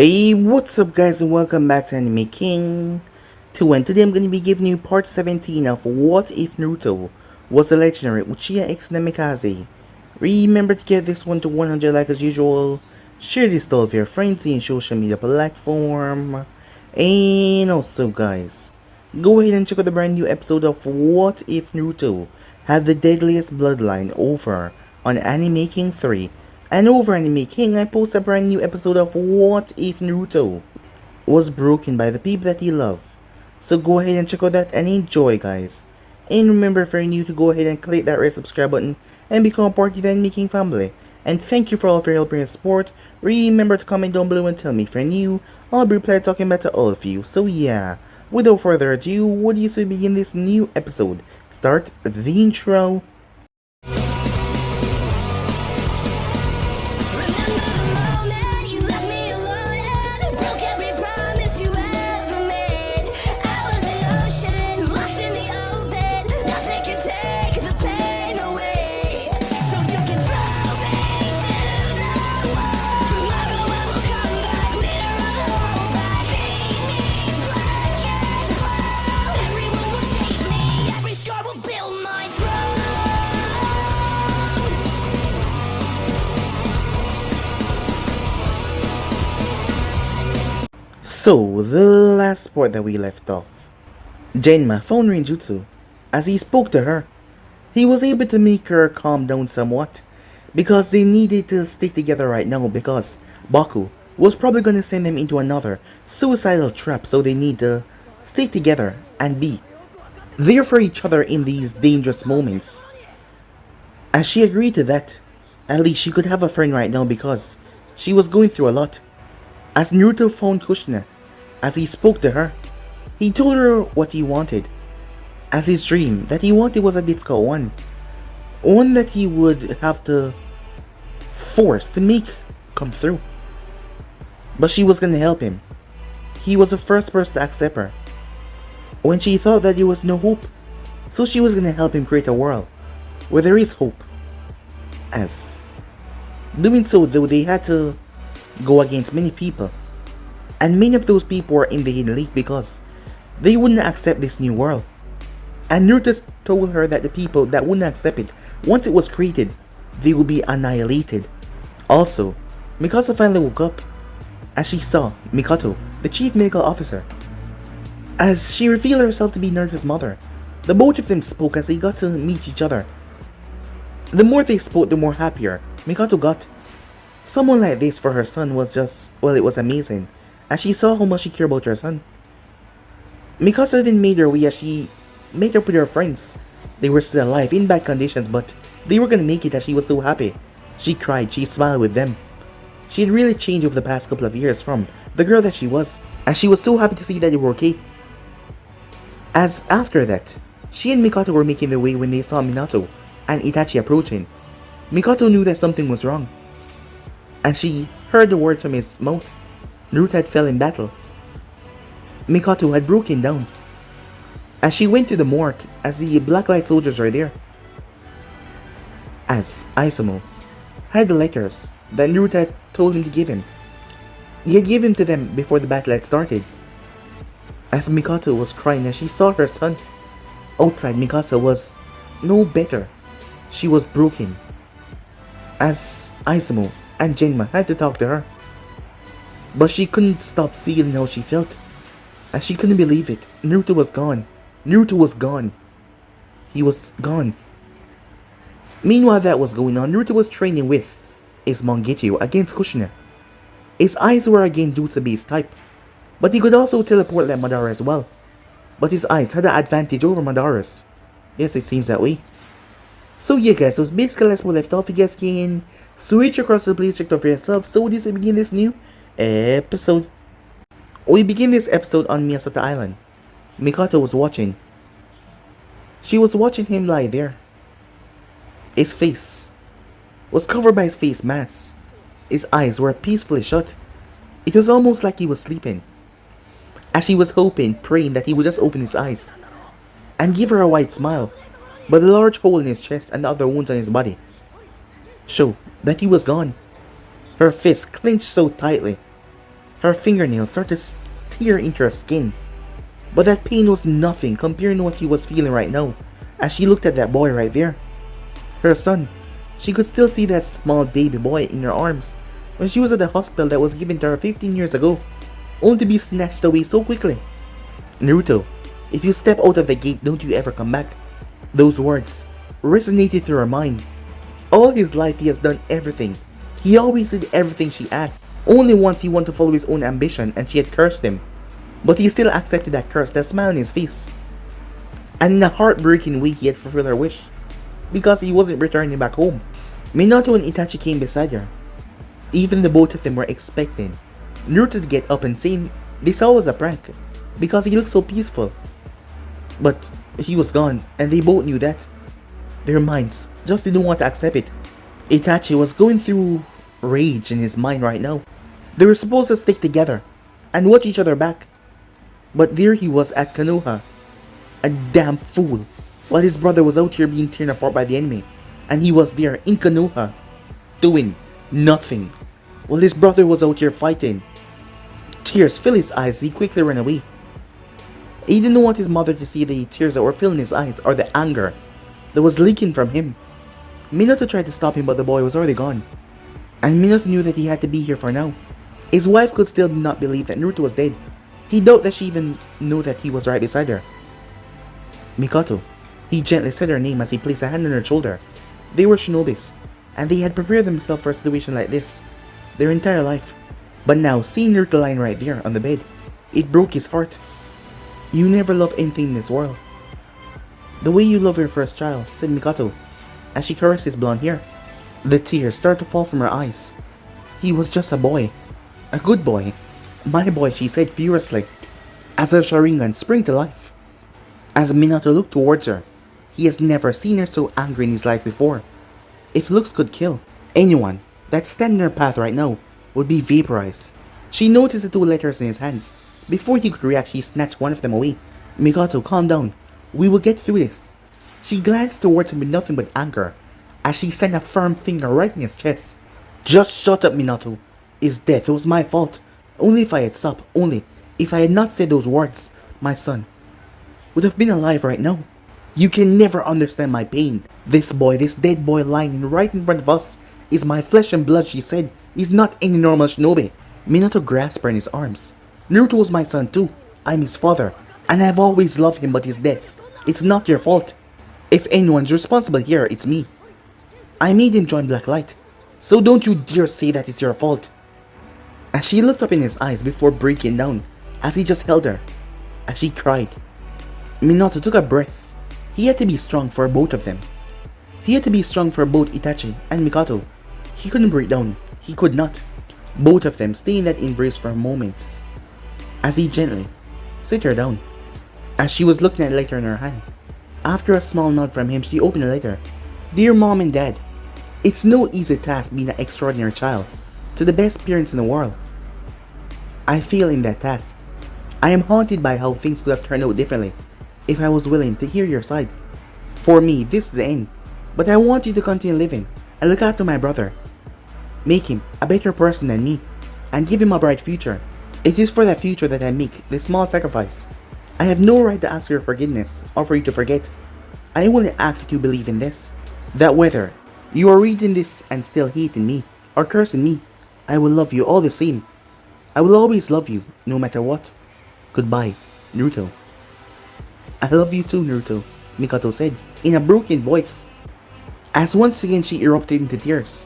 Hey, what's up guys and welcome back to Anime King 2, and today I'm going to be giving you part 17 of What If Naruto Was the legendary Uchiha x Namikaze. Remember to get this one to 100 like as usual, share this to all of your friends in social media platform, and also guys, go ahead and check out the brand new episode of What If Naruto Had the Deadliest Bloodline over on Anime King 3. And over Anime King, I post a brand new episode of What If Naruto Was Broken by the people that he loved. So go ahead and check out that and enjoy guys. And remember, if you're new, to go ahead and click that red subscribe button and become part of the Anime King family. And thank you for all of your help and support. Remember to comment down below and tell me if you're new. I'll be glad talking back to all of you. So yeah, without further ado, what do you say we begin this new episode? Start the intro. So, the last part that we left off, Genma found Renjutsu. As he spoke to her, he was able to make her calm down somewhat, because they needed to stick together right now because Baku was probably going to send them into another suicidal trap, so they need to stay together and be there for each other in these dangerous moments. As she agreed to that, at least she could have a friend right now because she was going through a lot. As Naruto found Kushina, as he spoke to her, he told her what he wanted. As his dream that he wanted was a difficult one. One that he would have to force to make come through. But she was gonna help him. He was the first person to accept her. When she thought that there was no hope, so she was gonna help him create a world where there is hope. As doing so though, they had to go against many people, and many of those people were in the elite because they wouldn't accept this new world. And Naruto told her that the people that wouldn't accept it, once it was created, they will be annihilated. Also, Mikasa finally woke up as she saw Mikoto, the chief medical officer, as she revealed herself to be Naruto's mother. The both of them spoke as they got to meet each other. The more they spoke, the more happier Mikoto got. Someone like this for her son was just, well, it was amazing, as she saw how much she cared about her son. Mikasa then made her way as she made up with her friends. They were still alive in bad conditions, but they were gonna make it as she was so happy. She cried, she smiled with them. She had really changed over the past couple of years from the girl that she was, and she was so happy to see that they were okay. As after that, she and Mikoto were making their way when they saw Minato and Itachi approaching. Mikoto knew that something was wrong, and she heard the words from his mouth. Naruto had fell in battle. Mikoto had broken down. As she went to the morgue, as the blacklight soldiers were there. As Izumo had the letters that Naruto had told him to give him. He had given to them before the battle had started. As Mikoto was crying as she saw her son outside, Mikasa was no better. She was broken. As Izumo and Genma had to talk to her, but she couldn't stop feeling how she felt, as she couldn't believe it. Naruto was gone. Naruto was gone. He was gone. Meanwhile that was going on, Naruto was training with his Mangekyou against Kushina. His eyes were again jutsu-based type, but he could also teleport like Madara as well. But his eyes had an advantage over Madara's. Yes, it seems that way. So yeah guys, so basically that's where we left off. You guys can switch across the place, check out for yourself. So this will begin this new episode. We begin this episode on Miyasata Island. Mikoto was watching. She was watching him lie there. His face was covered by his face mask. His eyes were peacefully shut. It was almost like he was sleeping. As she was hoping, praying that he would just open his eyes and give her a wide smile. But the large hole in his chest and the other wounds on his body show that he was gone. Her fist clenched so tightly Her fingernails started to tear into her skin. But that pain was nothing compared to what she was feeling right now as she looked at that boy right there. Her son. She could still see that small baby boy in her arms when she was at the hospital that was given to her 15 years ago, only to be snatched away so quickly. Naruto, if you step out of the gate, don't you ever come back. Those words resonated through her mind. All his life he has done everything. He always did everything she asked. Only once he wanted to follow his own ambition and she had cursed him. But he still accepted that curse, that smile on his face. And in a heartbreaking way he had fulfilled her wish. Because he wasn't returning back home. Minato and Itachi came beside her. Even the both of them were expecting Naruto to get up and say they saw it was a prank. Because he looked so peaceful. But he was gone and they both knew that. Their minds just didn't want to accept it. Itachi was going through rage in his mind right now. They were supposed to stick together and watch each other back. But there he was at Konoha, a damn fool, while his brother was out here being torn apart by the enemy. And he was there in Konoha, doing nothing, while his brother was out here fighting. Tears filled his eyes as he quickly ran away. He didn't want his mother to see the tears that were filling his eyes or the anger that was leaking from him. Minato tried to stop him, but the boy was already gone. And Minato knew that he had to be here for now. His wife could still not believe that Naruto was dead. He doubted that she even knew that he was right beside her. Mikoto. He gently said her name as he placed a hand on her shoulder. They were shinobis, and they had prepared themselves for a situation like this their entire life. But now, seeing Naruto lying right there on the bed, it broke his heart. You never love anything in this world the way you love your first child, said Mikoto, as she caressed his blonde hair. The tears started to fall from her eyes. He was just a boy. A good boy. My boy, she said furiously, as her Sharingan sprang to life. As Minato looked towards her, he has never seen her so angry in his life before. If looks could kill, anyone that standing in her path right now would be vaporized. She noticed the two letters in his hands. Before he could react, she snatched one of them away. Mikoto, calm down. We will get through this. She glanced towards him with nothing but anger, as she sent a firm finger right in his chest. Just shut up, Minato. His death was my fault. Only if I had stopped, only if I had not said those words, my son would have been alive right now. You can never understand my pain. This boy, this dead boy lying right in front of us, is my flesh and blood, she said. He's not any normal shinobi. Minato grasped her in his arms. Naruto was my son too. I'm his father, and I've always loved him, but his death, it's not your fault. If anyone's responsible here, it's me. I made him join Black Light, so don't you dare say that it's your fault. As she looked up in his eyes before breaking down, as he just held her, as she cried. Minato took a breath. He had to be strong for both of them. He had to be strong for both Itachi and Mikoto. He couldn't break down. He could not. Both of them stayed in that embrace for moments, as he gently sit her down. As she was looking at the letter in her hand, after a small nod from him, she opened the letter. Dear Mom and Dad, it's no easy task being an extraordinary child to the best parents in the world. I fail in that task. I am haunted by how things could have turned out differently if I was willing to hear your side. For me, this is the end, but I want you to continue living and look after my brother. Make him a better person than me and give him a bright future. It is for that future that I make this small sacrifice. I have no right to ask your forgiveness or for you to forget. I only ask that you believe in this, that whether you are reading this and still hating me or cursing me, I will love you all the same. I will always love you, no matter what. Goodbye, Naruto. I love you too, Naruto, Mikoto said in a broken voice, as once again she erupted into tears.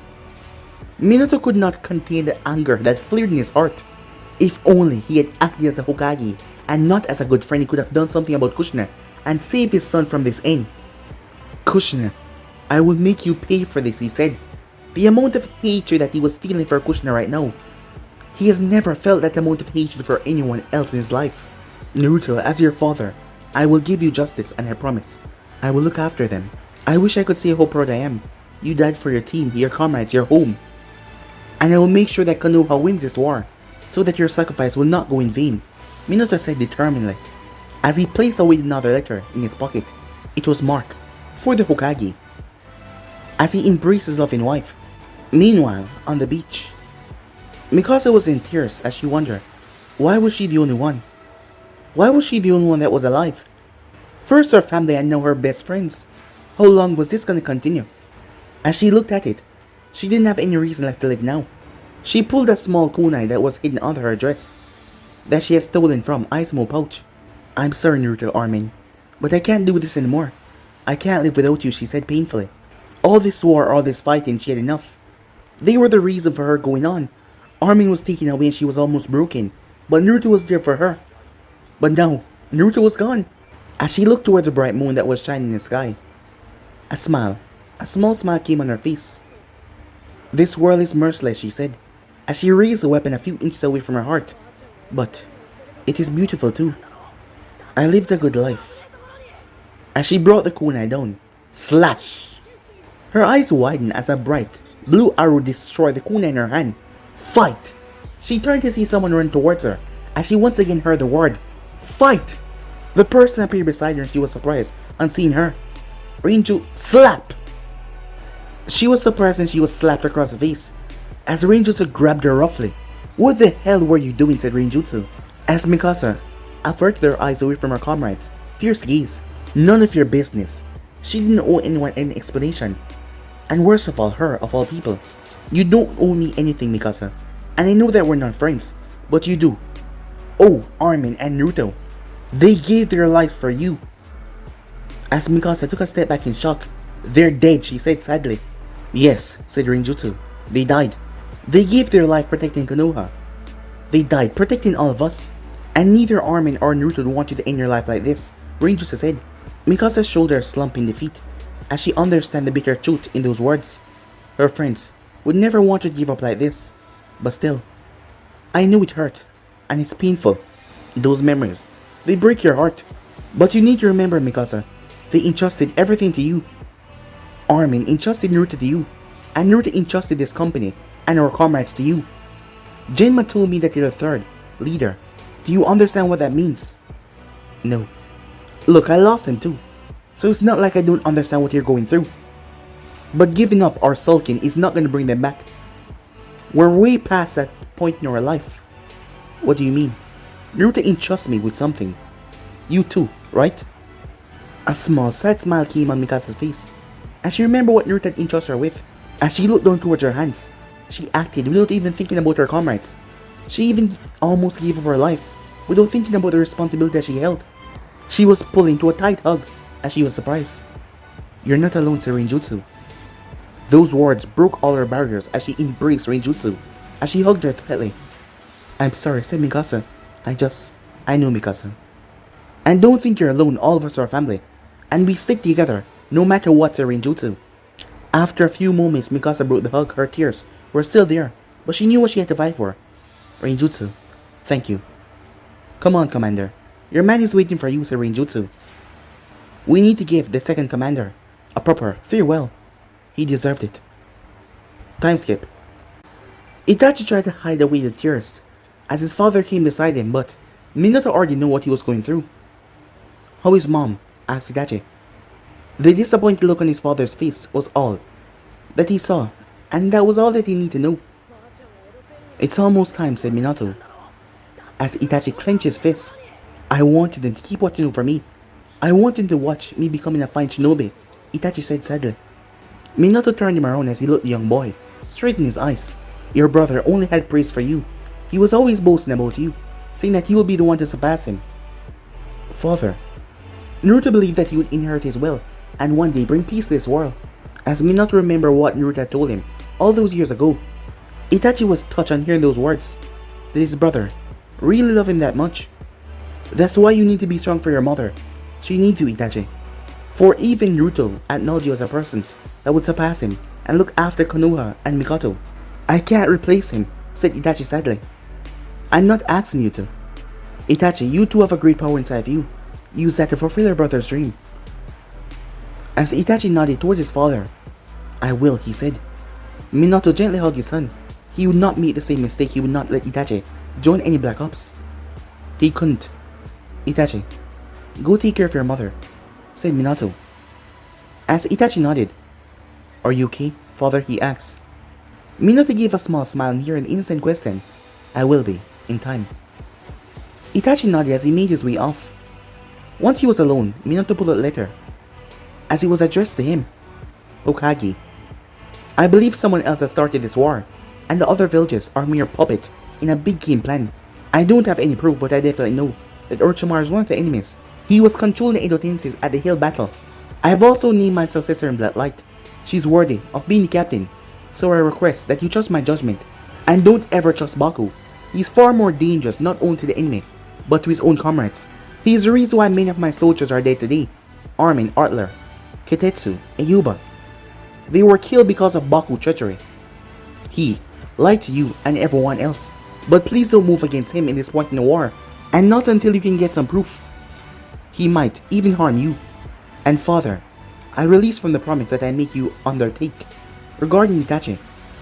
Minato could not contain the anger that flared in his heart. If only he had acted as a Hokage and not as a good friend, he could have done something about Kushina and saved his son from this end. Kushina, I will make you pay for this, he said. The amount of hatred that he was feeling for Kushina right now, he has never felt that amount of hatred for anyone else in his life. Naruto, as your father, I will give you justice, and I promise, I will look after them. I wish I could say how proud I am. You died for your team, your comrades, your home. And I will make sure that Konoha wins this war, so that your sacrifice will not go in vain, Minato said determinedly, as he placed away another letter in his pocket. It was marked, for the Hokage, as he embraced his loving wife. Meanwhile, on the beach, Mikasa was in tears as she wondered, why was she the only one? Why was she the only one that was alive? First her family and now her best friends. How long was this gonna continue? As she looked at it, she didn't have any reason left to live now. She pulled a small kunai that was hidden under her dress, that she had stolen from Izumo pouch. I'm sorry, Naruto Armin, but I can't do this anymore. I can't live without you, she said painfully. All this war, all this fighting, she had enough. They were the reason for her going on. Armin was taken away and she was almost broken, but Naruto was there for her. But now, Naruto was gone. As she looked towards the bright moon that was shining in the sky, a small smile came on her face. This world is merciless, she said, as she raised the weapon a few inches away from her heart. But it is beautiful too. I lived a good life. As she brought the kunai down, slash! Her eyes widened as a bright blue arrow destroyed the kunai in her hand. Fight! She turned to see someone run towards her as she once again heard the word, fight! The person appeared beside her and she was surprised on seeing her. Renju, slap! She was surprised and she was slapped across the face as Renjutsu grabbed her roughly. What the hell were you doing, said Renjutsu, as Mikasa averted her eyes away from her comrades' fierce gaze. None of your business. She didn't owe anyone any explanation. And worst of all, her of all people. You don't owe me anything, Mikasa. And I know that we're not friends, but you do. Oh, Armin and Naruto. They gave their life for you. As Mikasa took a step back in shock. They're dead, she said sadly. Yes, said Renjutsu. They died. They gave their life protecting Konoha. They died protecting all of us. And neither Armin or Naruto want you to end your life like this, Renjutsu said. Mikasa's shoulders slumped in defeat as she understood the bitter truth in those words. Her friends would never want to give up like this. But still, I knew it hurt, and it's painful. Those memories, they break your heart. But you need to remember, Mikasa, they entrusted everything to you. Armin entrusted Naruto to you, and Naruto entrusted this company and our comrades to you. Genma told me that you're the third leader. Do you understand what that means? No. Look, I lost him too, so it's not like I don't understand what you're going through. But giving up or sulking is not going to bring them back. We're way past that point in our life. What do you mean? Naruto entrusts me with something. You too, right? A small sad smile came on Mikasa's face as she remembered what Naruto had entrusted her with. As she looked down towards her hands, she acted without even thinking about her comrades. She even almost gave up her life without thinking about the responsibility that she held. She was pulling to a tight hug as she was surprised. You're not alone, said Renjutsu. Those words broke all her barriers as she embraced Renjutsu as she hugged her tightly. I'm sorry, said Mikasa. I know, Mikasa. And don't think you're alone, all of us are family. And we stick together, no matter what, said Renjutsu. After a few moments, Mikasa broke the hug. Her tears were still there, but she knew what she had to fight for. Renjutsu, thank you. Come on, Commander. Your man is waiting for you, said Renjutsu. We need to give the second commander a proper farewell. He deserved it. Time skip. Itachi tried to hide away the tears as his father came beside him, but Minato already knew what he was going through. How is Mom? Asked Itachi. The disappointed look on his father's face was all that he saw, and that was all that he needed to know. It's almost time, said Minato, as Itachi clenched his fist. I wanted them to keep watching over me. I want them to watch me becoming a fine shinobi, Itachi said sadly. Minato turned him around as he looked the young boy straight in his eyes. Your brother only had praise for you. He was always boasting about you, saying that you will be the one to surpass him. Father, Naruto believed that he would inherit his will and one day bring peace to this world. As Minato remembered what Naruto had told him all those years ago, Itachi was touched on hearing those words, that his brother really loved him that much. That's why you need to be strong for your mother. She needs you, Itachi. For even Naruto acknowledged you as a person that would surpass him and look after Konoha and Mikoto. I can't replace him, said Itachi sadly. I'm not asking you to. Itachi, you too have a great power inside of you. Use that to fulfill your brother's dream. As Itachi nodded towards his father, I will, he said. Minato gently hugged his son. He would not make the same mistake. He would not let Itachi join any Black Ops. He couldn't. Itachi, go take care of your mother, said Minato. As Itachi nodded, are you okay, father? He asked. Minato gave a small smile and heard an innocent question. I will be, in time. Itachi nodded as he made his way off. Once he was alone, Minato pulled out a letter. As it was addressed to him. Hokage. I believe someone else has started this war, and the other villages are mere puppets in a big game plan. I don't have any proof, but I definitely know that Orochimaru is one of the enemies. He was controlling the Edo Tenses at the hill battle. I have also named my successor in Black Light. She's worthy of being the captain, so I request that you trust my judgment, and don't ever trust Baku. He's far more dangerous not only to the enemy, but to his own comrades. He is the reason why many of my soldiers are dead today. Armin, Artler, Kitetsu, and Yuba. They were killed because of Baku's treachery. He lied to you and everyone else, but please don't move against him in this point in the war, and not until you can get some proof. He might even harm you. And father, I release from the promise that I make you undertake. Regarding Itachi,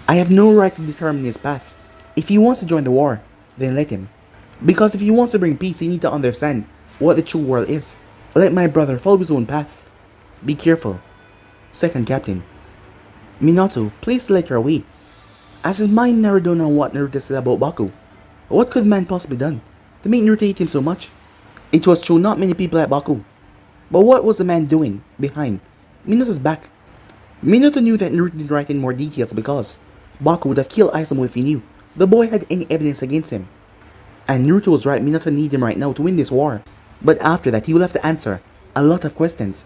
I have no right to determine his path. If he wants to join the war, then let him. Because if he wants to bring peace, he needs to understand what the true world is. Let my brother follow his own path. Be careful. Second Captain. Minato, please select your way. As his mind narrowed down on what Naruto said about Baku, what could man possibly done to make Naruto hate him so much? It was true not many people like Baku. But what was the man doing behind Minato's back? Minato knew that Naruto didn't write in more details because Baku would have killed Aizumo if he knew the boy had any evidence against him. And Naruto was right, Minato needed him right now to win this war. But after that, he will have to answer a lot of questions.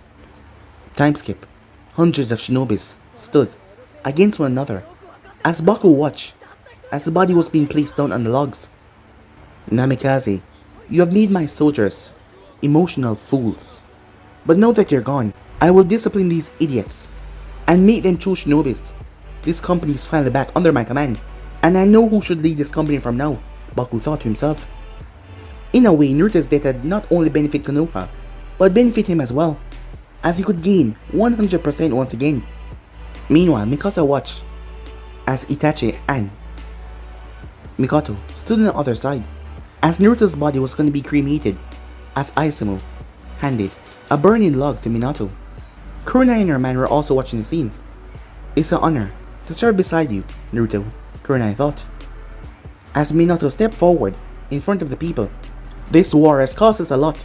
Time skip. Hundreds of shinobis stood against one another as Baku watched as the body was being placed down on the logs. Namikaze, you have made my soldiers emotional fools. But now that you're gone, I will discipline these idiots and make them true shinobis. This company is finally back under my command, and I know who should lead this company from now, Baku thought to himself. In a way, Naruto's death had not only benefit Konoha, but benefit him as well, as he could gain 100% once again. Meanwhile, Mikasa watched as Itachi and Mikoto stood on the other side, as Naruto's body was going to be cremated, as Aizumo handed a burning log to Minato. Kurenai and her man were also watching the scene. It's an honor to serve beside you, Naruto, Kurenai thought. As Minato stepped forward in front of the people, this war has cost us a lot.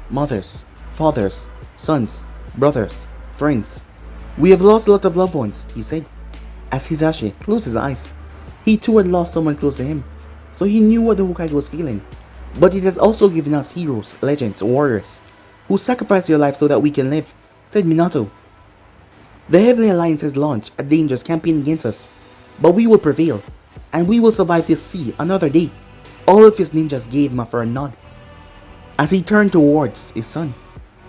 Mothers, fathers, sons, brothers, friends. We have lost a lot of loved ones, he said. As Hisashi closed his eyes, he too had lost someone close to him, so he knew what the Hokage was feeling. But it has also given us heroes, legends, warriors, who sacrificed their lives so that we can live, said Minato. The Heavenly Alliance has launched a dangerous campaign against us, but we will prevail, and we will survive to see another day. All of his ninjas gave him a firm nod, as he turned towards his son,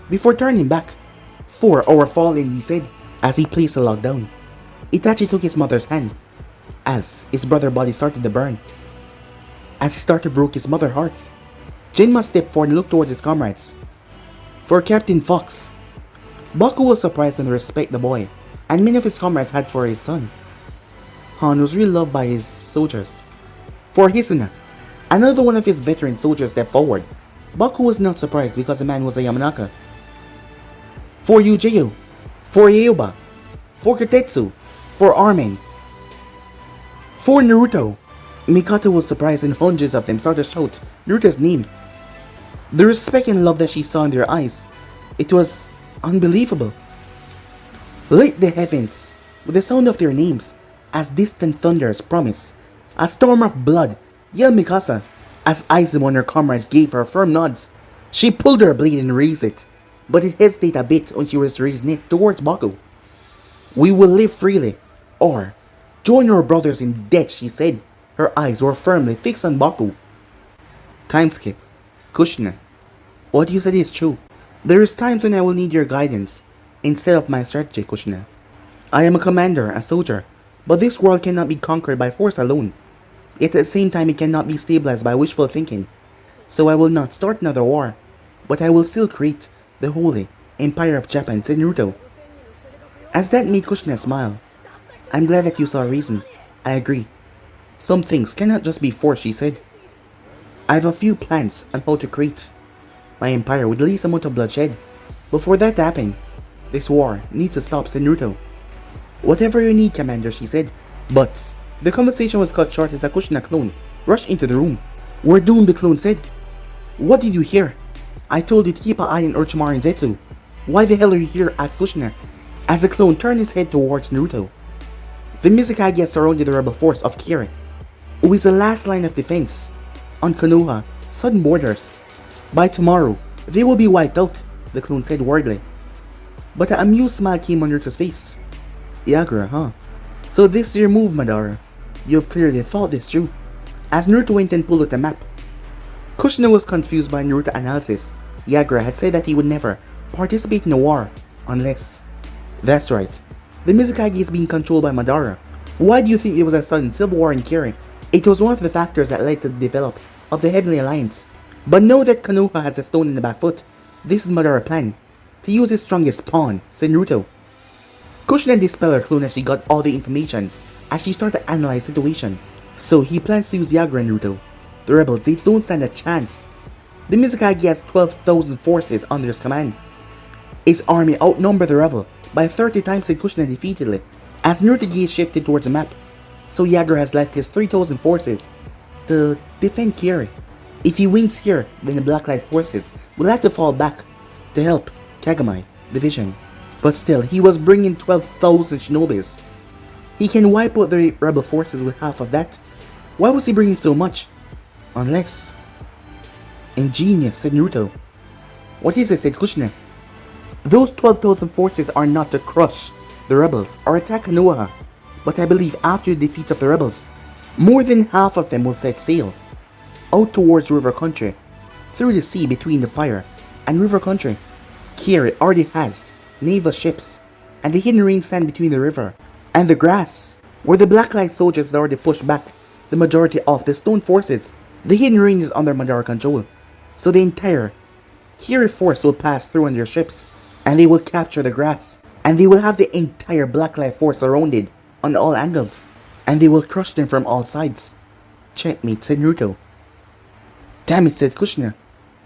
before turning back. For our fallen, he said, as he placed the log down. Itachi took his mother's hand, as his brother's body started to burn. As he started to break his mother's heart, Genma stepped forward and looked towards his comrades. For Captain Fox, Baku was surprised and respect the boy, and many of his comrades had for his son. Han was really loved by his soldiers. For Hisuna, another one of his veteran soldiers stepped forward. Baku was not surprised because the man was a Yamanaka. For Yujiu, for Yuba, for Kitetsu, for Armin, for Naruto. Mikoto was surprised and hundreds of them started to shout Naruto's name. The respect and love that she saw in their eyes, it was unbelievable. Lit the heavens with the sound of their names as distant thunders promised. A storm of blood yelled Mikasa as Aizumo and her comrades gave her firm nods. She pulled her blade and raised it, but it hesitated a bit when she was raising it towards Baku. We will live freely, or join our brothers in death, she said. Her eyes were firmly fixed on Baku. Time skip. Kushina, what you said is true. There is times when I will need your guidance instead of my strategy, Kushina. I am a commander, a soldier, but this world cannot be conquered by force alone. Yet at the same time it cannot be stabilized by wishful thinking. So I will not start another war, but I will still create the holy Empire of Japan, said Naruto. As that made Kushina smile. I'm glad that you saw reason. I agree. Some things cannot just be forced, she said. I have a few plans on how to create my empire with the least amount of bloodshed. Before that to happen, this war needs to stop, said Naruto. Whatever you need, Commander, she said. But The conversation was cut short as a Kushina clone rushed into the room. "We're doomed," the clone said. "What did you hear?" "I told you to keep an eye on Orochimaru and Zetsu." "Why the hell are you here?" asked Kushina, as the clone turned his head towards Naruto. The Mizukage has surrounded the rebel force of Kira, who is the last line of defense on Konoha, southern borders. "By tomorrow, they will be wiped out," the clone said worriedly. But an amused smile came on Naruto's face. "Yagura, huh? So this is your move, Madara. You have clearly thought this through." As Naruto went and pulled out a map, Kushina was confused by Naruto's analysis. Yagura had said that he would never participate in a war unless... That's right. The Mizukage is being controlled by Madara. Why do you think there was a sudden civil war in Kirin? It was one of the factors that led to the development of the Heavenly Alliance. But know that Konoha has a stone in the back foot. This is Madara's plan. To use his strongest pawn, said Naruto. Kushina dispelled her clone as she got all the information as she started to analyze the situation. So he plans to use Yagura and Naruto. The rebels, they don't stand a chance. The Mizukage has 12,000 forces under his command. His army outnumbered the rebel by 30 times, said Kushina defeatedly, as Naruto's gaze shifted towards the map. So Yagura has left his 3,000 forces to defend Kiri. If he wins here, then the Blacklight forces will have to fall back to help Kagami division. But still, he was bringing 12,000 shinobis. He can wipe out the rebel forces with half of that. Why was he bringing so much? Unless... Ingenious, said Naruto. What is it, said Kushina. Those 12,000 forces are not to crush the rebels or attack Konoha, but I believe after the defeat of the rebels, more than half of them will set sail out towards river country, through the sea between the fire and river country. Kiri already has naval ships, and the hidden rings stand between the river and the grass, where the Blacklight soldiers already pushed back the majority of the stone forces. The hidden ring is under Madara control, so the entire Kiri force will pass through on their ships, and they will capture the grass, and they will have the entire Blacklight force surrounded on all angles, and they will crush them from all sides. Checkmate, said Naruto. Damn it, said Kushina.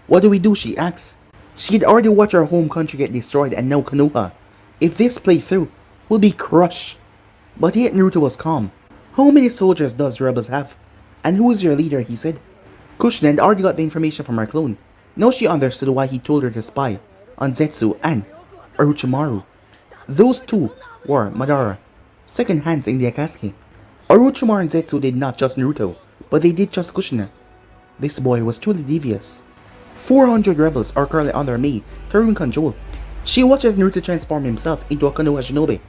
What do we do, she asked. She had already watched her home country get destroyed, and now Konoha, if this played through, will be crushed. But yet Naruto was calm. How many soldiers does the rebels have? And who is your leader, he said. Kushina had already got the information from her clone. Now she understood why he told her to spy on Zetsu and Orochimaru. Those two were Madara, second hands in the Akatsuki. Orochimaru and Zetsu did not trust Naruto, but they did trust Kushina. This boy was truly devious. 400 rebels are currently under Mei to ruin control. She watched as Naruto transformed himself into a Konoha shinobi.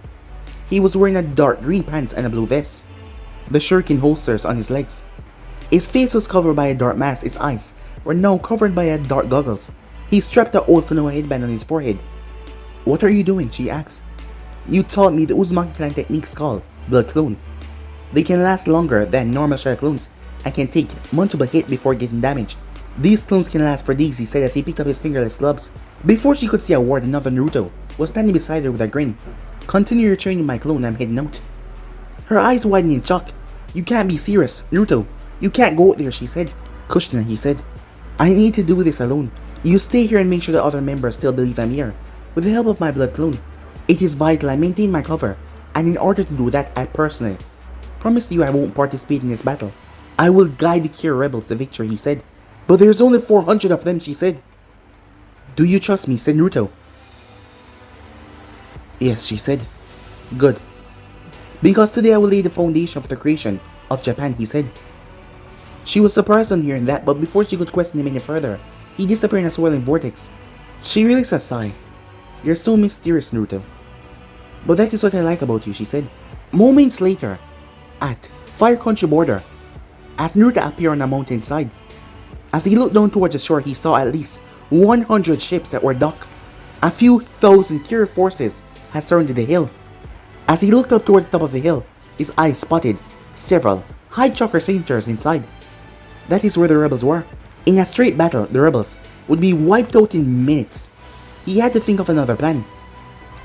He was wearing a dark green pants and a blue vest, the shuriken holsters on his legs. His face was covered by a dark mask, his eyes were now covered by a dark goggles. He strapped the old Konoha headband on his forehead. What are you doing, she asked. You taught me the Uzumaki clan techniques called Blood Clone. They can last longer than normal Shadow clones and can take multiple hits before getting damaged. These clones can last for days, he said as he picked up his fingerless gloves. Before she could say a word, another Naruto was standing beside her with a grin. Continue your training, my clone, I'm heading out. Her eyes widened in shock. You can't be serious, Naruto. You can't go out there, she said. Kushina, he said. I need to do this alone. You stay here and make sure the other members still believe I'm here. With the help of my blood clone. It is vital I maintain my cover, and in order to do that, I personally promise you I won't participate in this battle. I will guide the Kira rebels to victory, he said. But there's only 400 of them, she said. Do you trust me, said Naruto. Yes, she said. Good. Because today I will lay the foundation for the creation of Japan, he said. She was surprised on hearing that, but before she could question him any further, he disappeared in a swirling vortex. She released a sigh. You're so mysterious, Naruto. But that is what I like about you, she said. Moments later, at Fire Country border, as Naruto appeared on a mountainside. As he looked down towards the shore, he saw at least 100 ships that were docked. A few thousand Kira forces had surrounded the hill. As he looked up toward the top of the hill, his eyes spotted several high chakra centers inside. That is where the rebels were. In a straight battle, the rebels would be wiped out in minutes. He had to think of another plan.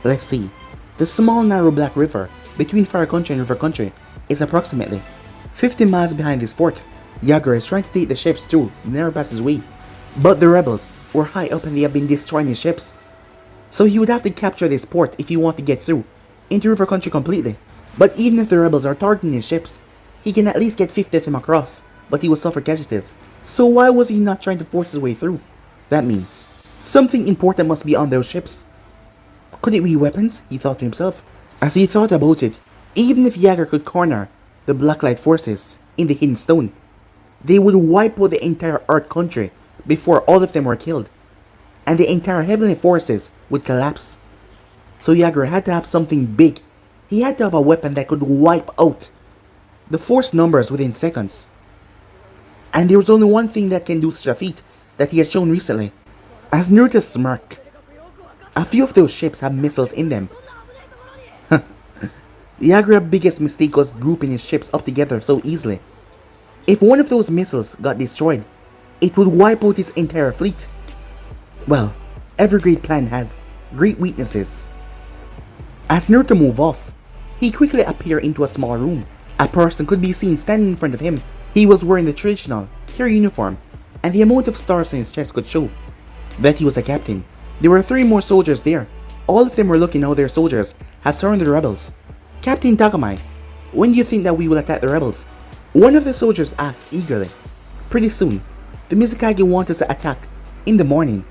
Let's see. The small narrow black river between Fire Country and River Country is approximately 50 miles behind this fort. Yagura is trying to take the ships through the narrow passageway. But the rebels were high up and they have been destroying his ships. So he would have to capture this port if he wanted to get through into River Country completely. But even if the rebels are targeting his ships, He can at least get 50 of them across, but he will suffer casualties. So why was he not trying to force his way through? That means something important must be on those ships. Could it be weapons? He thought to himself. As he thought about it, even if Yagura could corner the Blacklight forces in the Hidden Stone, they would wipe out the entire Earth country before all of them were killed, and the entire Heavenly forces would collapse. So Yagura had to have something big. He had to have a weapon that could wipe out the force numbers within seconds. And there was only one thing that can do such a feat that he has shown recently. As Naruto smirked, a few of those ships have missiles in them. Yagura's biggest mistake was grouping his ships up together so easily. If one of those missiles got destroyed, it would wipe out his entire fleet. Well, every great plan has great weaknesses. As Naruto moved off, he quickly appeared into a small room. A person could be seen standing in front of him. He was wearing the traditional Kira uniform, and the amount of stars on his chest could show that he was a captain. There were 3 more soldiers there. All of them were looking how their soldiers have surrounded the rebels. Captain Takamai, when do you think that we will attack the rebels? One of the soldiers asked eagerly. Pretty soon, the Mizukage want us to attack in the morning.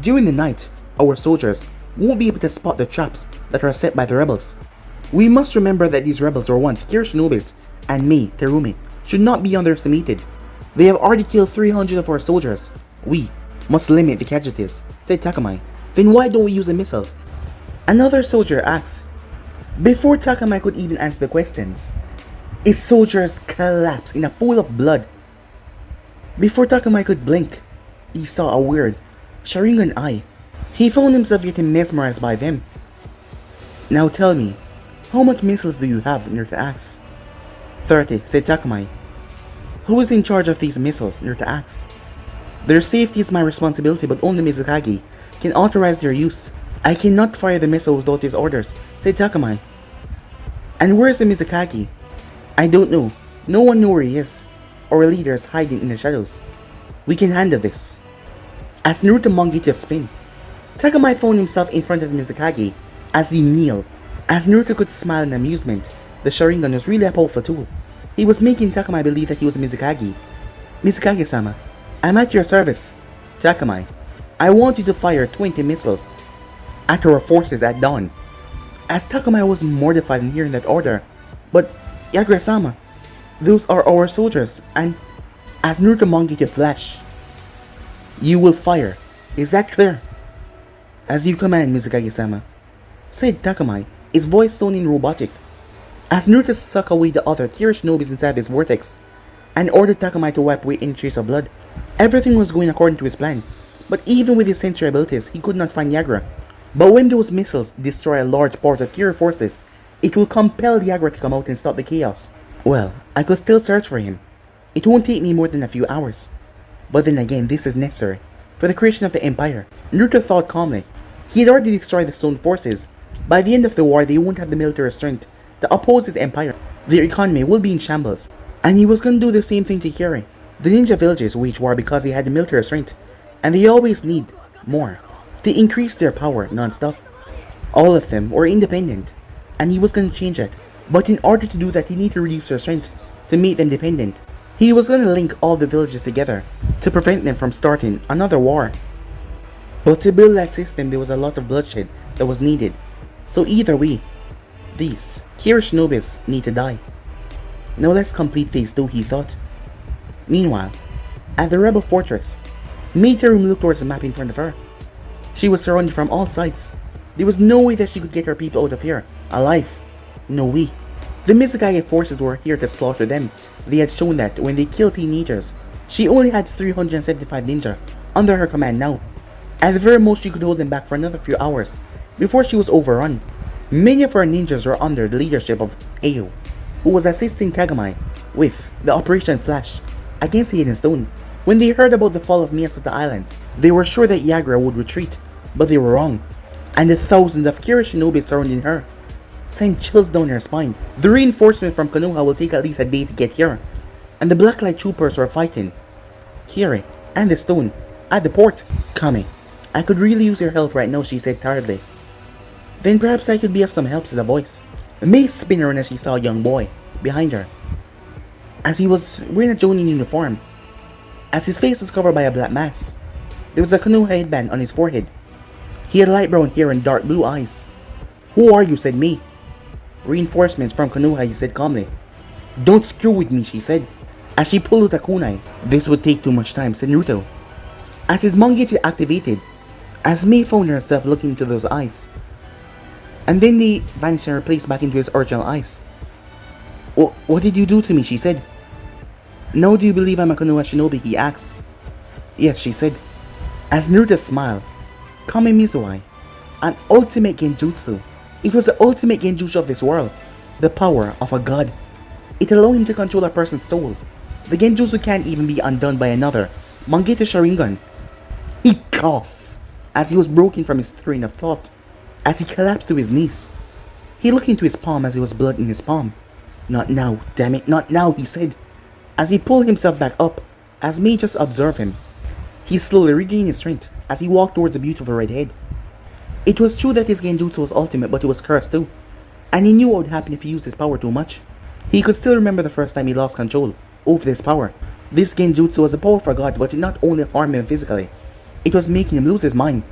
During the night, our soldiers won't be able to spot the traps that are set by the rebels. We must remember that these rebels were once Kira shinobis, and me, Terumi, should not be underestimated. They have already killed 300 of our soldiers. We must limit the casualties, said Takamai. Then why don't we use the missiles? Another soldier asked. Before Takamai could even answer the questions, his soldiers collapsed in a pool of blood. Before Takamai could blink, he saw a weird Sharingan eye. He found himself getting mesmerized by them. Now tell me, how much missiles do you have? Naruto asked. 30, said Takamai. Who is in charge of these missiles? Naruto asked. Their safety is my responsibility, but only Mizukage can authorize their use. I cannot fire the missile without his orders, said Takamai. And where is the Mizukage? I don't know. No one knows where he is. Our leader is hiding in the shadows. We can handle this. As Naruto monkeyed to a spin, Takamai found himself in front of Mizukage as he kneeled. As Naruto could smile in amusement, the Sharingan was really a powerful tool. He was making Takamai believe that he was Mizukage. Mizukage-sama, I'm at your service. Takamai, I want you to fire 20 missiles at our forces at dawn. As Takamai was mortified in hearing that order, but Yagura-sama, those are our soldiers, and as Naruto monkeyed to flash, you will fire. Is that clear? As you command, Mizukage-sama, said Takamai, his voice sounding robotic. As Naruto sucked away the other Kira shinobis inside his vortex and ordered Takamai to wipe away any trace of blood, everything was going according to his plan. But even with his sensory abilities, he could not find Yagura. But when those missiles destroy a large part of Kira forces, it will compel Yagura to come out and stop the chaos. Well, I could still search for him. It won't take me more than a few hours. But then again, this is necessary for the creation of the Empire. Naruto thought calmly. He had already destroyed the Stone forces. By the end of the war, they won't have the military strength to oppose his empire. Their economy will be in shambles. And he was going to do the same thing to Kiri. The ninja villages waged war because they had the military strength, and they always need more to increase their power non-stop. All of them were independent, and he was going to change it. But in order to do that, he needed to reduce their strength to make them dependent. He was going to link all the villages together to prevent them from starting another war. But to build that system, there was a lot of bloodshed that was needed. So either way, these Kira shinobis need to die. Now let's complete phase 2, he thought. Meanwhile, at the rebel fortress, Terumi looked towards the map in front of her. She was surrounded from all sides. There was no way that she could get her people out of here alive. No way. The Mizukage forces were here to slaughter them. They had shown that when they killed teenagers. She only had 375 ninja under her command now. At the very most, she could hold them back for another few hours before she was overrun. Many of her ninjas were under the leadership of Ayo, who was assisting Takamai with the Operation Flash against the Hidden Stone. When they heard about the fall of Miyasata Islands, they were sure that Yagura would retreat, but they were wrong. And the thousands of Kira shinobi surrounding her sent chills down her spine. The reinforcement from Konoha will take at least a day to get here, and the Blacklight troopers were fighting Kiri and the Stone at the port. Kami, I could really use your help right now, she said tiredly. Then perhaps I could be of some help, said the voice. May spun around as she saw a young boy behind her. as he was wearing a Jonin uniform. As his face was covered by a black mask, there was a Konoha headband on his forehead. He had light brown hair and dark blue eyes. "Who are you?" said Mei. "Reinforcements from Konoha," he said calmly. "Don't screw with me," she said, as she pulled out a kunai. "This would take too much time," said Naruto. As his Mangekyo activated, as Mei found herself looking into those eyes, and then they vanished and replaced back into his original eyes. What did you do to me?" she said. "Now do you believe I'm a Konoha shinobi?" he asked. "Yes," she said. As Naruto smiled, "Kame Mizuai, an ultimate genjutsu. It was the ultimate genjutsu of this world, the power of a god. It allowed him to control a person's soul. The genjutsu can't even be undone by another Mangekyo Sharingan." He coughed as he was broken from his train of thought, as he collapsed to his knees. He looked into his palm as there was blood in his palm. "Not now, damn it, not now," he said, as he pulled himself back up, as Mei just observed him. He slowly regained his strength as he walked towards the beautiful red head. It was true that his genjutsu was ultimate, but it was cursed too, and he knew what would happen if he used his power too much. He could still remember the first time he lost control over this power. This genjutsu was a power for God, but it not only harmed him physically, it was making him lose his mind.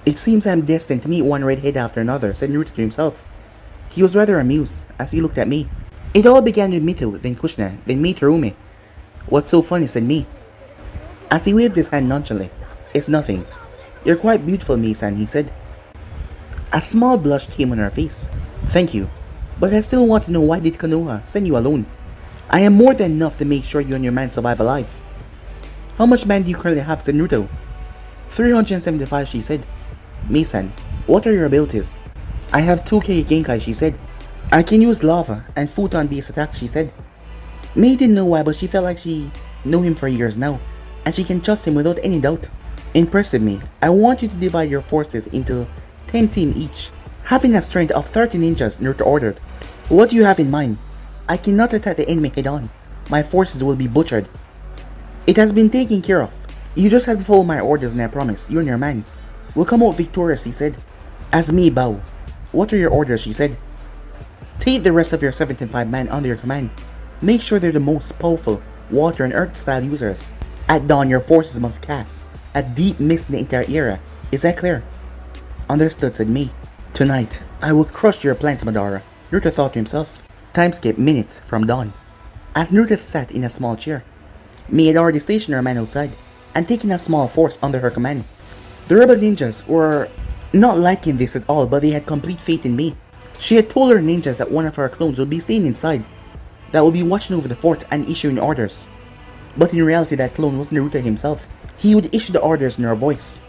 "It seems I am destined to meet one redhead after another," said Naruto to himself. He was rather amused as he looked at me. It all began with Mito, then Kushina, then Mei Terumi. "What's so funny?" said Mei, as he waved his hand nonchalantly. "It's nothing. You're quite beautiful, Mei-san," he said. A small blush came on her face. "Thank you, but I still want to know, why did Konoha send you alone? I am more than enough to make sure you and your man survive alive." "How much man do you currently have?" said Naruto. 375, she said. "Mei-san, what are your abilities?" "I have 2K Genkai," she said. "I can use lava and futon-based attacks," she said. Mei didn't know why, but she felt like she knew him for years now, and she can trust him without any doubt. "Impressive, Mei. I want you to divide your forces into 10 teams each, having a strength of 30 ninjas," Naruto ordered. "What do you have in mind?" "I cannot attack the enemy head-on. My forces will be butchered." "It has been taken care of. You just have to follow my orders, and I promise you and your man will come out victorious," he said. As Mei bowed, "What are your orders?" she said. "Take the rest of your 75 men under your command. Make sure they're the most powerful water and earth style users. At dawn, your forces must cast a deep mist in the entire area. Is that clear?" "Understood," said Mei. "Tonight, I will crush your plans, Madara," Naruto thought to himself. Time skipped minutes from dawn. As Naruto sat in a small chair, Mei had already stationed her men outside and taken a small force under her command. The rebel ninjas were not liking this at all, but they had complete faith in Mei. She had told her ninjas that one of her clones would be staying inside, that would be watching over the fort and issuing orders. But in reality, that clone was Naruto himself. He would issue the orders in her voice,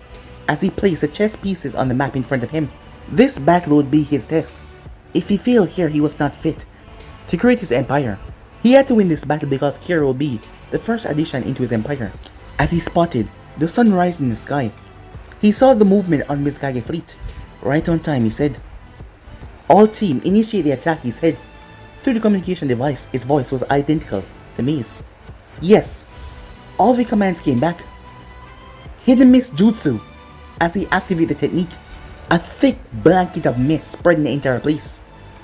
as he placed the chess pieces on the map in front of him. This battle would be his test. If he failed here, he was not fit to create his empire. He had to win this battle because Kira would be the first addition into his empire. As he spotted the sun rise in the sky, he saw the movement on Mikasa fleet. "Right on time," he said. "All team, initiate the attack," he said. Through the communication device, his voice was identical to Mei's. "Yes." All the commands came back. Hidden mist jutsu. As he activated the technique, a thick blanket of mist spread in the entire place,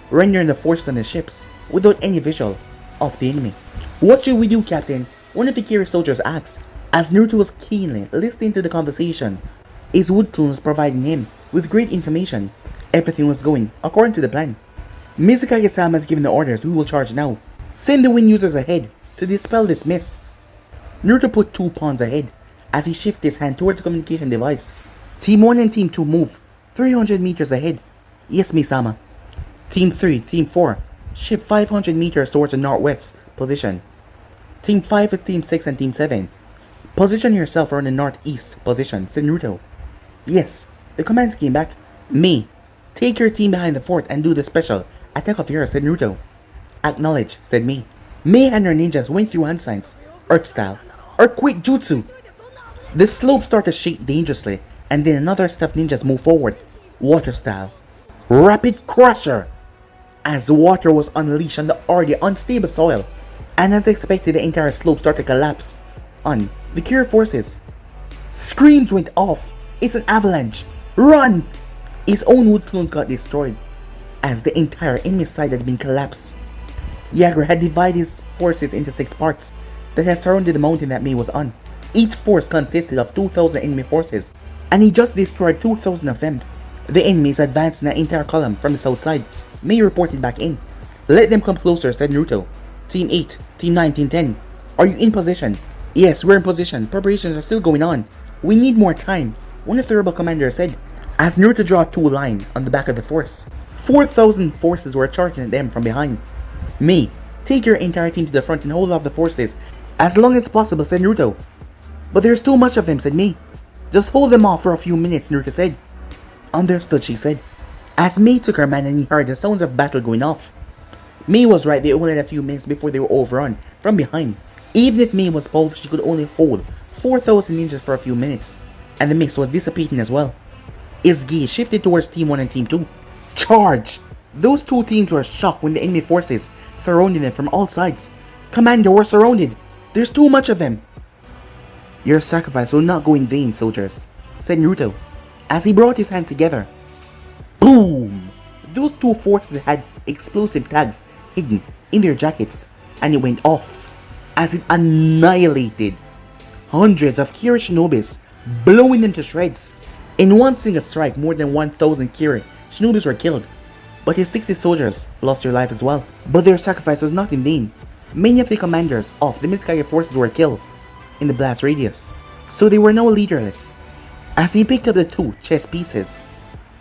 rendering the forces on the ships without any visual of the enemy. "What should we do, Captain?" one of the Kira soldiers asked, as Naruto was keenly listening to the conversation. His wood clone was providing him with great information. Everything was going according to the plan. "Mizukage-sama has given the orders. We will charge now. Send the wind users ahead to dispel this mist." Naruto put 2 pawns ahead as he shifted his hand towards the communication device. "Team 1 and Team 2 move 300 meters ahead." "Yes, Mei-sama." "Team 3, Team 4, shift 500 meters towards the northwest position. Team 5 with Team 6 and Team 7. Position yourself around the northeast position," said Naruto. "Yes." The commands came back. "Mei, take your team behind the fort and do the special attack of yours," said Naruto. "Acknowledge," said Mei. Mei and her ninjas went through hand signs, earth style, earthquake jutsu. The slope started to shake dangerously, and then another set of ninjas moved forward, water style, rapid crusher, as water was unleashed on the already unstable soil, and as expected, the entire slope started to collapse on the Kira forces. Screams went off. "It's an avalanche! Run!" His own wood clones got destroyed, as the entire enemy side had been collapsed. Yagura had divided his forces into 6 parts that had surrounded the mountain that Mei was on. Each force consisted of 2,000 enemy forces, and he just destroyed 2,000 of them. The enemies advanced in an entire column from the south side. Mei reported back in. "Let them come closer," said Naruto. "Team 8, Team 9, Team 10. Are you in position?" "Yes, we're in position. Preparations are still going on. We need more time," one of the rebel commanders said, as Naruto drew a 2 line on the back of the force. 4,000 forces were charging at them from behind. "Mei, take your entire team to the front and hold off the forces as long as possible," said Naruto. "But there's too much of them," said Mei. "Just hold them off for a few minutes," Naruto said. "Understood," she said, as Mei took her man and he heard the sounds of battle going off. Mei was right, they only had a few minutes before they were overrun from behind. Even if Mei was powerful, she could only hold 4,000 ninjas for a few minutes, and the mix was dissipating as well. His gaze shifted towards Team 1 and Team 2. Charge! Those 2 teams were shocked when the enemy forces surrounded them from all sides. "Commander, we're surrounded! There's too much of them!" "Your sacrifice will not go in vain, soldiers," said Naruto, as he brought his hands together. Boom! Those 2 forces had explosive tags hidden in their jackets, and it went off as it annihilated hundreds of Kira shinobis, blowing them to shreds. In one single strike, more than 1,000 Kira shinobis were killed, but his 60 soldiers lost their life as well. But their sacrifice was not in vain. Many of the commanders of the Mikasa forces were killed in the blast radius, so they were now leaderless. As he picked up the 2 chess pieces,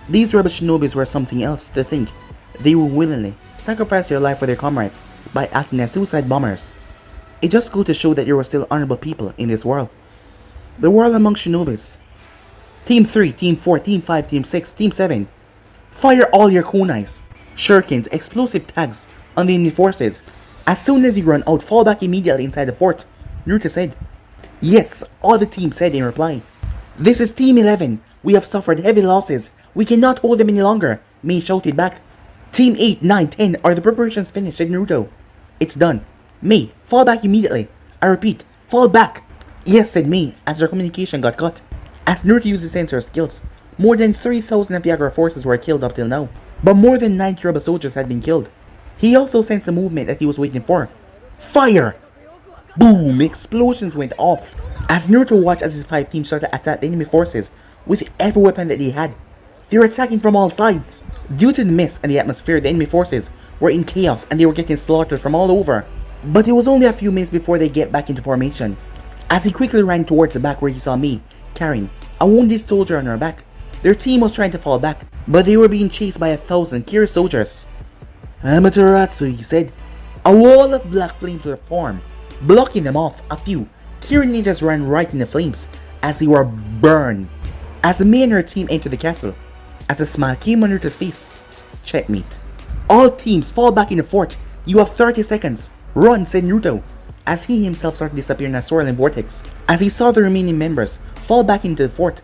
these rebel shinobis were something else to think. They would willingly sacrifice their life for their comrades by acting as suicide bombers. It just goes to show that there were still honorable people in this world. The world among shinobis. Team 3, Team 4, Team 5, Team 6, Team 7. Fire all your kunais, shurikens, explosive tags on the enemy forces. As soon as you run out, fall back immediately inside the fort, Naruto said. Yes, all the team said in reply. This is Team 11. We have suffered heavy losses. We cannot hold them any longer, Mei shouted back. Team 8, 9, 10, are the preparations finished, said Naruto. It's done. Mei, fall back immediately. I repeat, fall back. Yes, said Mei, as their communication got cut. As Naruto used his sensor skills, more than 3,000 of the Yagura forces were killed up till now, but more than 90 rebel soldiers had been killed. He also sensed a movement that he was waiting for. Fire! Boom! Explosions went off as Naruto watched as his 5 teams started to attack the enemy forces with every weapon that they had. They were attacking from all sides. Due to the mist and the atmosphere, the enemy forces were in chaos and they were getting slaughtered from all over. But it was only a few minutes before they get back into formation, as he quickly ran towards the back where he saw Mei carrying a wounded soldier on her back. Their team was trying to fall back, but they were being chased by 1,000 Kira soldiers. Amaterasu, he said. A wall of black flames were formed, blocking them off. A few Kira ninjas ran right in the flames as they were burned. As Mei and her team entered the castle, as a smile came on Naruto's face. Checkmate. All teams fall back in the fort. You have 30 seconds. Run, said Naruto, as he himself started to disappear in a swirling vortex. As he saw the remaining members fall back into the fort,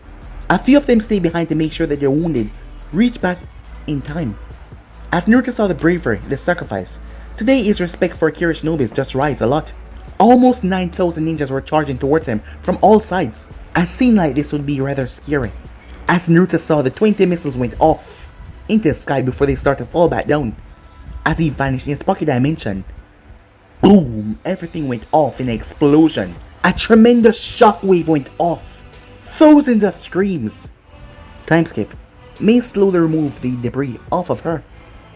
a few of them stayed behind to make sure that their wounded reached back in time. As Naruto saw the bravery, the sacrifice, today his respect for Kira shinobis just rise a lot. Almost 9,000 ninjas were charging towards him from all sides. A scene like this would be rather scary, as Naruto saw the 20 missiles went off into the sky before they started to fall back down. As he vanished in his pocket dimension, boom! Everything went off in an explosion. A tremendous shockwave went off. Thousands of screams. Time skip. Mei slowly removed the debris off of her.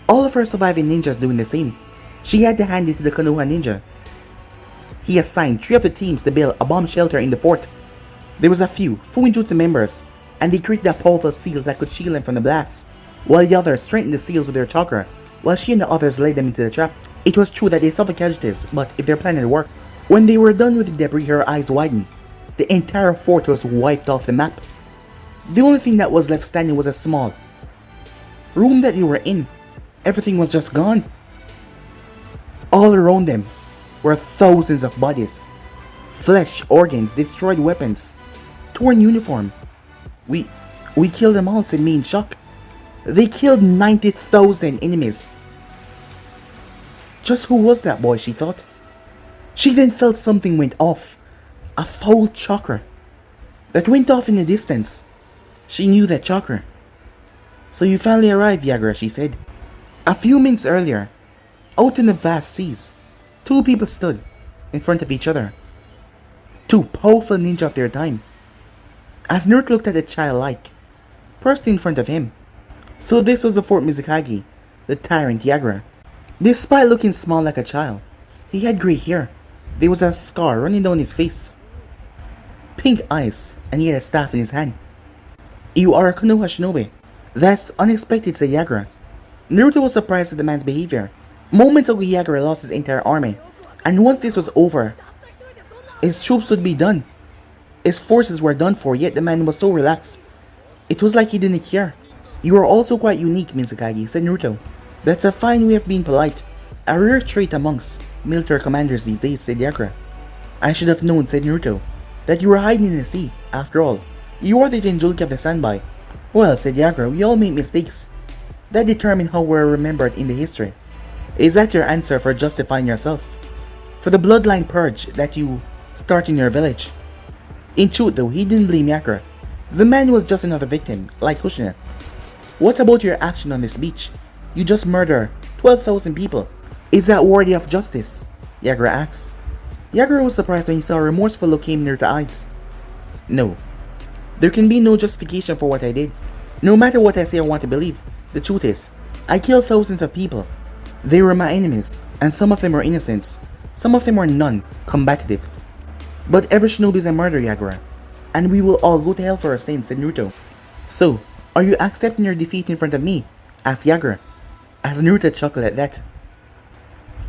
All of her surviving ninjas doing the same. She had to hand it to the Konoha ninja. He assigned 3 of the teams to build a bomb shelter in the fort. There was a few Fuinjutsu members, and they created powerful seals that could shield them from the blast, while the others strengthened the seals with their chakra, while she and the others led them into the trap. It was true that they suffered casualties, but if their plan had worked, when they were done with the debris, her eyes widened. The entire fort was wiped off the map. The only thing that was left standing was a small room that they were in. Everything was just gone. All around them were thousands of bodies. Flesh, organs, destroyed weapons, torn uniform. We killed them all, said Mei in shock. They killed 90,000 enemies. Just who was that boy, she thought. She then felt something went off. A foul chakra that went off in the distance. She knew that chakra. So you finally arrived, Yagura, she said. A few minutes earlier, Out in the vast seas, two people stood in front of each other. Two powerful ninja of their time. As Naruto looked at the childlike person in front of him. So this was the fourth Mizukage, the tyrant Yagura. Despite looking small like a child, he had grey hair. There was a scar running down his face. Pink eyes, and he had a staff in his hand. You are a Konoha shinobi. That's unexpected, said Yagura. Naruto was surprised at the man's behavior. Moments ago Yagura lost his entire army, and once this was over, his troops would be done. His forces were done for, yet the man was so relaxed. It was like he didn't care. You are also quite unique, Mizukage, said Naruto. That's a fine way of being polite. A rare trait amongst military commanders these days, said Yagura. I should have known, said Naruto, that you were hiding in the sea. After all, you are the Jinjulki of the Sanbai. Well, said Yagura, we all make mistakes. That determine how we're remembered in the history. Is that your answer for justifying yourself? For the bloodline purge that you start in your village? In truth though, he didn't blame Yagura. The man was just another victim, like Kushina. What about your action on this beach? You just murdered 12,000 people. Is that worthy of justice? Yagura asked. Yagura was surprised when he saw a remorseful look came near the eyes. No. There can be no justification for what I did. No matter what I say or want to believe, the truth is, I killed thousands of people. They were my enemies, and some of them were innocents. Some of them were non-combatives. But every shinobi is a murderer, Yagura, and we will all go to hell for our sins, said Naruto. So, are you accepting your defeat in front of me? Asked Yagura, as Naruto chuckled at that.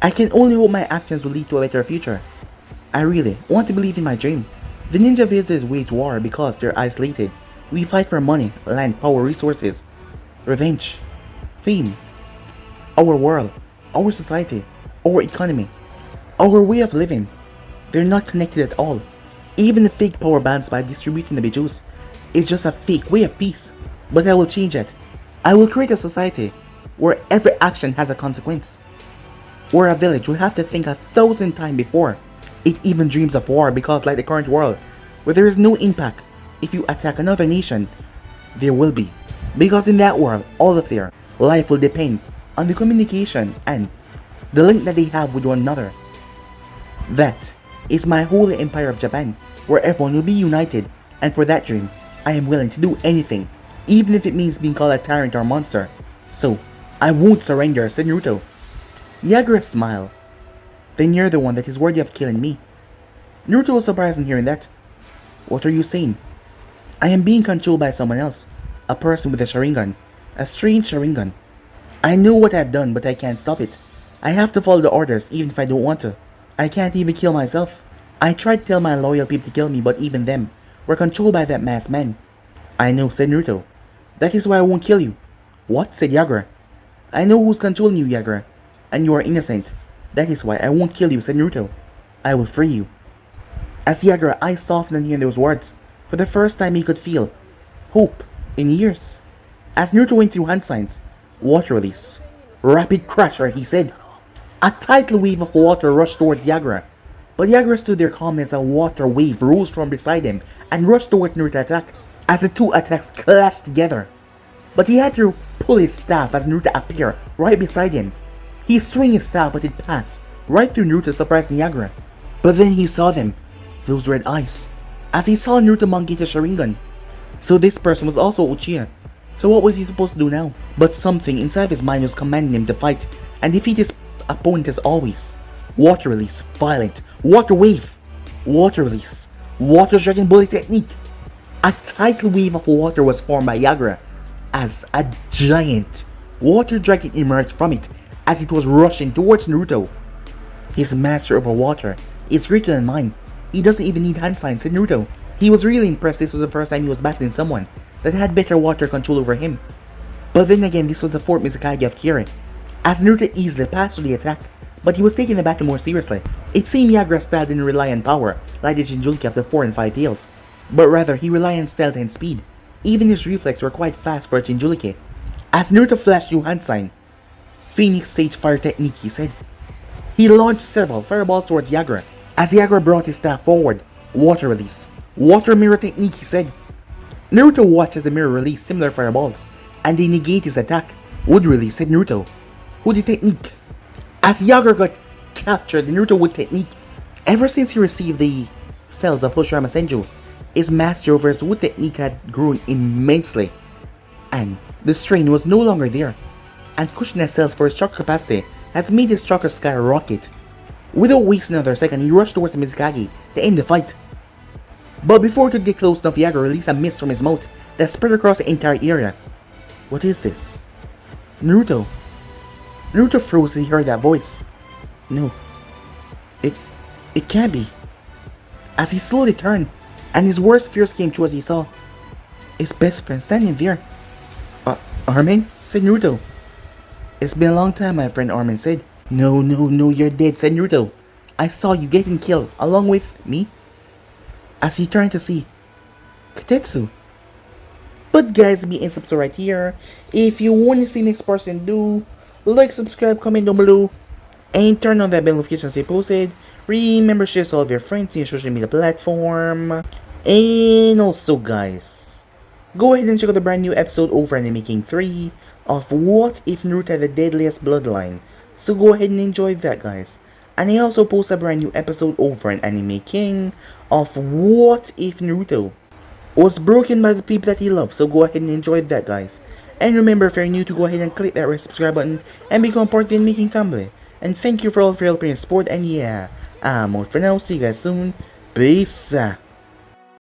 I can only hope my actions will lead to a better future. I really want to believe in my dream. The ninja villages wage war because they're isolated. We fight for money, land, power, resources, revenge, fame, our world, our society, our economy, our way of living. They're not connected at all. Even the fake power balance by distributing the bijus is just a fake way of peace. But I will change it. I will create a society where every action has a consequence. Where a village will have to think 1,000 times before it even dreams of war, because like the current world, where there is no impact if you attack another nation, there will be. Because in that world, all of their life will depend on the communication and the link that they have with one another. That is my holy empire of Japan, where everyone will be united, and for that dream, I am willing to do anything, even if it means being called a tyrant or monster. So, I won't surrender, said Naruto. Yagura smiled. Then you're the one that is worthy of killing me. Naruto was surprised in hearing that. What are you saying? I am being controlled by someone else, a person with a Sharingan, a strange Sharingan. I know what I've done, but I can't stop it. I have to follow the orders even if I don't want to. I can't even kill myself. I tried to tell my loyal people to kill me, but even them were controlled by that masked man. I know, said Naruto. That is why I won't kill you. What? Said Yagura. I know who's controlling you, Yagura, and you are innocent. That is why I won't kill you, said Naruto. I will free you. As Yagura's eyes softened on hearing those words, for the first time he could feel hope in years. As Naruto went through hand signs, water release, rapid crusher, he said. A tidal wave of water rushed towards Yagura, but Yagura stood there calm as a water wave rose from beside him and rushed towards Naruto's attack, as the two attacks clashed together. But he had to pull his staff as Naruto appeared right beside him. He swung his staff, but it passed right through Naruto, surprising Yagura. But then he saw them, those red eyes, as he saw Naruto mangate a Sharingan. So this person was also Uchiha. So what was he supposed to do now? But something inside his mind was commanding him to fight and defeat his opponent as always. Water release, violent, water wave, water release, water dragon bullet technique. A tidal wave of water was formed by Yagura as a giant water dragon emerged from it as it was rushing towards Naruto. His master over water is greater than mine. He doesn't even need hand signs, said Naruto. He was really impressed this was the first time he was battling someone that had better water control over him. But then again, this was the fourth Mizukage of Kirin, as Naruto easily passed through the attack, but he was taking the battle more seriously. It seemed Yagura's style didn't rely on power like the Jinjulki of the 4 and 5 tails, but rather he relied on stealth and speed. Even his reflexes were quite fast for a Jinjulki. As Naruto flashed through hand sign, Phoenix Sage Fire Technique, he said. He launched several fireballs towards Yagura. As Yagura brought his staff forward, water release, water mirror technique, he said. Naruto watched as the mirror released similar fireballs, and they negate his attack. Wood release, said Naruto. Woody technique. As Yagura got captured, the Naruto wood technique. Ever since he received the cells of Uchiha and Senju, his mastery over his wood technique had grown immensely, and the strain was no longer there. And Kushina's cells for his chakra capacity has made his chakra skyrocket. Without wasting another second, he rushed towards Mikasa to end the fight. But before he could get close enough, Yagura released a mist from his mouth that spread across the entire area. What is this? Naruto. Naruto froze as he heard that voice. No. It can't be. As he slowly turned, and his worst fears came true as he saw his best friend standing there. Armin? Said Naruto. It's been a long time, my friend, Armin said. No, you're dead, said Naruto. I saw you getting killed, along with me. As he turned to see Katetsu. But guys, be in subscribe right here. If you want to see next person do, like, subscribe, comment down below, and turn on that bell notification as they posted. Remember, share this with all of your friends in your social media platform. And also guys, go ahead and check out the brand new episode over in the Making 3 of What If Naruto Had the Deadliest Bloodline. So go ahead and enjoy that guys. And I also post a brand new episode over in Anime King of What If Naruto was broken by the people that he loves. So go ahead and enjoy that guys. And remember, if you're new, to go ahead and click that red subscribe button and become part of the Making family. And thank you for all of your help and support. And yeah, I'm out for now. See you guys soon. Peace.